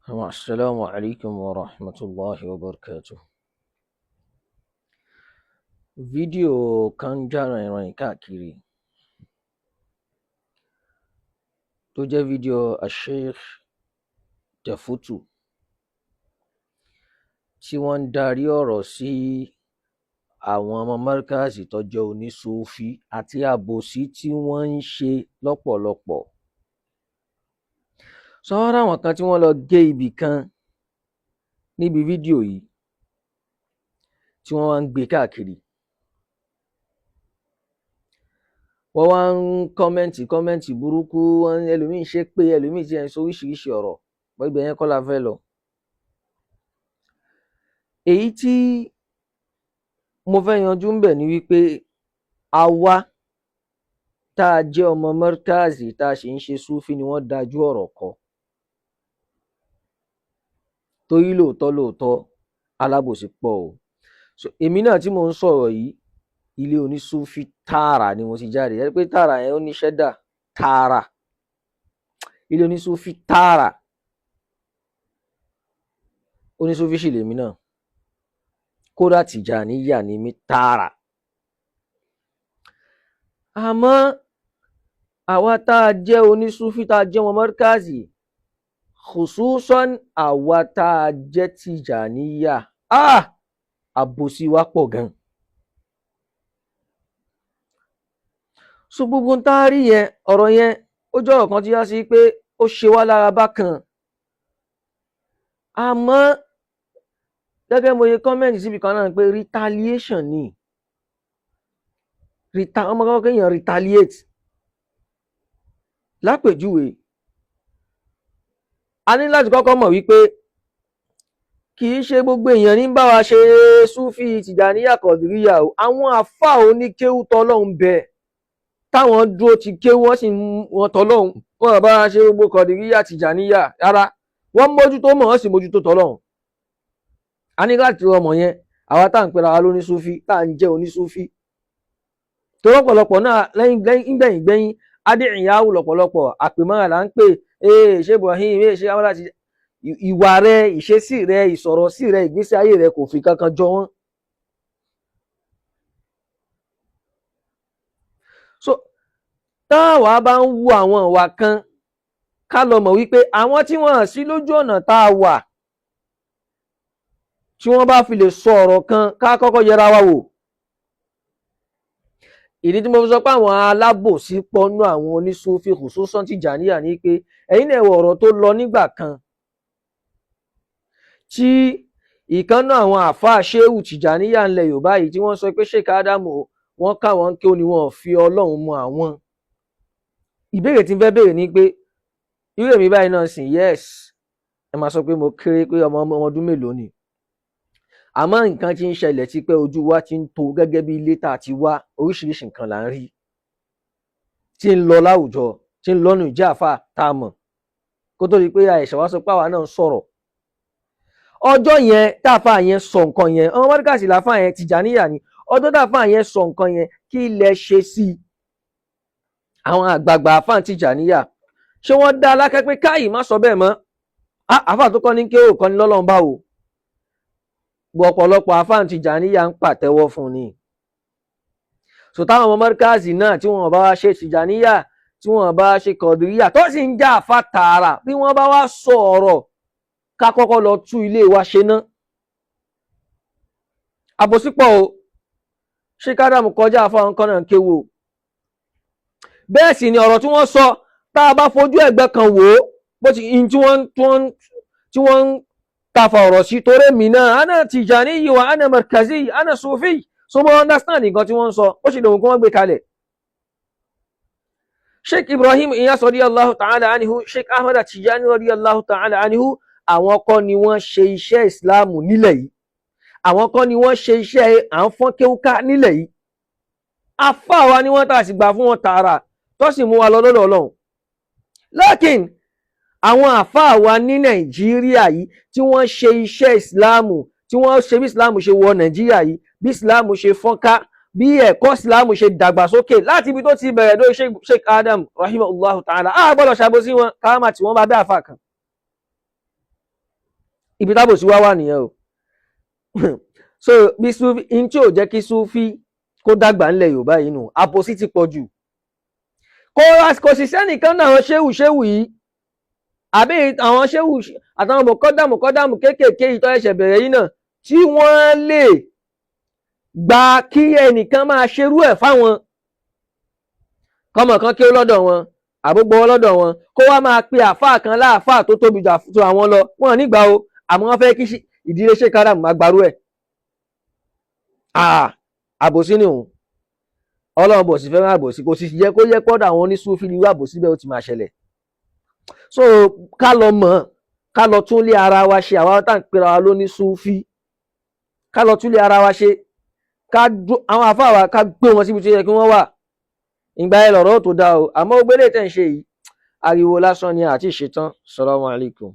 Assalamu alaikum wa rahmatullahi wa barakatuh. Fídíò kan jà ràìnràìn káàkiri tó jẹ́ fídíò Sheikh Tefutu tí wọ́n ń darí ọ̀rọ̀ sí àwọn ọmọ Markazi tó jẹ́ onísúfí àti àbòsí tí wọ́n ń ṣe lọ́pọ̀lọpọ̀. Sọ́wọ́n ráwọn kan tí wọ́n lọ gé ibì kan níbi fídíò yìí tí wọ́n wá ń gbé káàkiri. Wọ́n wá ń kọ́mẹ́ǹtì burúkú, ẹlòmíì ṣe pé ẹlòmíì tí ẹ̀ ń sọ oríṣiríṣi ọ̀rọ̀, wọ́n ibẹ̀ yẹn kọ́ la fẹ́ lọ. Èyí tí mo fẹ́ yanjú ń bẹ̀ ni wípé àwa tá a jẹ́ ọmọ Markazi tá a sì ń ṣe súfí ni wọ́n dájú ọ̀rọ̀ kọ. Torí lóòótọ́ alábòsí pọ̀ o. So, èmi náà tí mò ń sọ̀rọ̀ yìí, ilé onísúfí tààrà ni mo ti jáde. Ẹ rí pé tààrà yẹn ó ní ṣẹ́dà tààrà. Ilé onísúfí tààrà. Onísúfí sì lèmi náà. Kódà Tìjàníyà ni mi tààrà. Àmọ́ àwa tá a jẹ́ onísúfí tá a jẹ́ ọmọ Markazi, khususan àwa tá a jẹ́ Tìjàníyà, àbòsí wa pọ̀ gan. So gbogbo ń tá a rí yẹn, ọ̀rọ̀ yẹn ó jẹ́ ọ̀rọ̀ kan tí yá sí pé ó ṣe wá lára bákan. Àmọ́ gẹ́gẹ́ mo ye kọ́mẹ́ǹtì síbi kan náà pé retaliation ni. Ọmọ kan kéèyàn retaliate. Lápèjúwe, a ní láti kọ́kọ́ mọ̀ wípé kì í ṣe gbogbo èèyàn ní bá wa ṣe súfì Tìjàníyà Kọ̀dìríyà o. Àwọn àfáà oníkéwú tọlọ́hun bẹ táwọn dúró ti kéwú wọ́n sì wọ́n tọlọ́hun, wọ́n bá wa ṣe gbogbo Kọ̀dìríyà Tìjàníyà rárá, wọ́n mójútó mọ̀ wọ́n sì mójútó tọlọ́hun. A ní láti ọmọ yẹn àwa tá à ń pera wa lóní súfì, tá à ń jẹ́ onísúfì. Tó lọ́pọ̀lọpọ̀ náà gbẹ̀yìn adéhìnyáwó lọ́pọ̀lọpọ̀ àpèmọ́ra là ń pè ṣé Ibrahim ṣé amọ́lá ti ìwà rẹ, ìṣesí rẹ, ìsọ̀rọ̀ sí rẹ, ìgbésí ayé rẹ kò fi kankan jọ wọ́n. So táwa bá ń wu àwọn ìwà kan, ká lọ mọ̀ wípé àwọn tí wọ́n sí lójú ọ̀nà tá a wà, tí wọ́n bá fi lè sọ ọ̀rọ̀ kan, ká kọ́kọ́ yẹra wa wò. Ìdí tí mo fi sọ pé àwọn alábòsí pọnú àwọn onísúfí khususan Tìjàníyà ní pé ẹ̀yin náà wo ọ̀rọ̀ tó lọ nígbà kan tí ìkànnà àwọn àfáà ṣéhù Tìjàníyà ńlẹ̀ Yorùbá yìí tí wọ́n sọ pé Sheikh Ádámù wọ́n káwọn kí ó ní wọn fi Ọlọ́run mọ àwọn. Ìbéèrè tí ń fẹ́ béèrè ni pé irú èmi báyìí náà sìn, yes, ẹ máa sọ pé mo kéré pé ọmọ ọdún mélòó ni. Àmọ́ nǹkan tí ń ṣẹlẹ̀ tí pé ojú wa ti ń tó gẹ́gẹ́ bí ilé tá a ti wá, oríṣiríṣi nǹkan là ń rí tí ń lọ láwùjọ, tí ń lọ́nà ìjà àfà tá a mọ̀ kó tó di pé àìṣà wá sọ pé àwa náà ń sọ̀rọ̀. Ọjọ́ yẹn táfà yẹn sọ nǹkan yẹn, ọmọ Markazi láfà yẹn Tìjàníyà ni, ọjọ́ táfà yẹn sọ nǹkan yẹn kí ilẹ̀ ṣe sí i. Àwọn àgbààgbà àfà Tìjàníyà ṣé wọ́n dá alákẹ́ pé káyì má sọ bẹ́ẹ̀ mọ́? Àfà tó kọ́ ní kéwò kọ́ ní lọ́lọ́run báwo? Ọ̀pọ̀lọpọ̀ àfáà Tìjàníyà ń pàtẹ́wọ́ fún ni. So táwọn ọmọ Markazi náà tí wọ́n bá wá ṣe Tìjàníyà, tí wọ́n bá ṣe Kọ̀dìríyà tó sì ń já àfá tààrà, bí wọ́n bá wá sọ ọ̀rọ̀ ká kọ́kọ́ lọ tú ilé wa ṣe ná. Àbòsípọ̀ o, Sheikh Ádámù kọjá àfá nǹkan náà kéwò. Bẹ́ẹ̀ sì ni ọ̀rọ̀ tí wọ́n sọ tá a bá fojú ẹ̀gbẹ́ kan wò ó, bó ti in tí wọ́n ń tafa ọ̀rọ̀ sí torí mi náà, ana Tìjàníyì wa ana Markazi, ana Sufi, so mo understand nǹkan tí wọ́n sọ, ó sì lòun kí wọ́n gbé kalẹ̀. Sheikh Ibrahim Iyas radiyallahu ta'ala anhu, Sheikh Ahmad Tijani radiyallahu ta'ala anhu, àwọn kọ́ ni wọ́n ṣe iṣẹ́ ìsìláàmù nílẹ̀ yìí. Àwọn kọ́ ni wọ́n ṣe iṣẹ́ à ń fọ́n kéwúká nílẹ̀ yìí. Àfáà wa ni wọ́n tà sí gbà fún wọn tààrà tó sì mú wa lọ lọ́dọ̀ Ọlọ́run. Lákìn àwọn àfáà wa ní Nàìjíríà yìí tí wọ́n ṣe iṣẹ́ ìsìláàmù, tí wọ́n ṣe bí ìsìláàmù ṣe wọ Nàìjíríà yìí, bí ìsìláàmù ṣe fọ́nká, bí ẹ̀kọ́ ìsìláàmù ṣe dàgbàsókè láti ibi tó ti bẹ̀rẹ̀ lórí Sheikh Adam rahimahullahu ta'ala. Gbọ́dọ̀ ṣàbòsí wọn káàmà tí wọ́n bá bẹ́ àfáà kan. ibi tábòsí wá wà nìyẹn o so bí Sufi in tí ò jẹ́ kí Sufi kó dàgbà ńlẹ̀ Yorùbá yìí nù àbòsí ti pọ̀ jù kò sì sẹ́nìkan náà àwọn ṣéwù yìí àbí àwọn ṣéwù àtàwọn mọ̀kọ́dàmù kéékèèké yìí tó ẹ̀ṣẹ̀ bẹ̀rẹ̀ yìí náà tí wọ́n lè gba kí ẹnìkan máa ṣerú ẹ̀ fáwọn kọ́mọ̀ kan kí ó lọ́dọ̀ wọn àbúgbò lọ́dọ̀ wọn kó wá máa pe àfáà kan láàfáà tó tóbi jù àwọn lọ wọn nígbà o àmọ́ wọ́n fẹ́ kí ìdílé Sheikh Adam máa gbarú ẹ̀ àbòsí ni òun Ọlọ́run bò sí fẹ́ràn àbòsí kò sì yẹ kó yẹ kọ́dọ̀ àwọn onísúfì ní irú àbòsí bẹ́ẹ̀ ó ti máa ṣẹlẹ̀ so ká lọ mọ̀ ká lọ tún lé ara wa ṣe àwa tá à ń pera wa lóní súfì ká lọ tún lé ara wa ṣe àwọn àfáà wa ká gbé wọn síbi tó yẹ kí wọ́n wà ìgbà ẹ lọ̀rọ̀ tó dáa o àmọ́ ó gbélé tẹ̀ ń ṣe yìí ariwo lásán ni àti ìṣetán. Assalamu alaikum.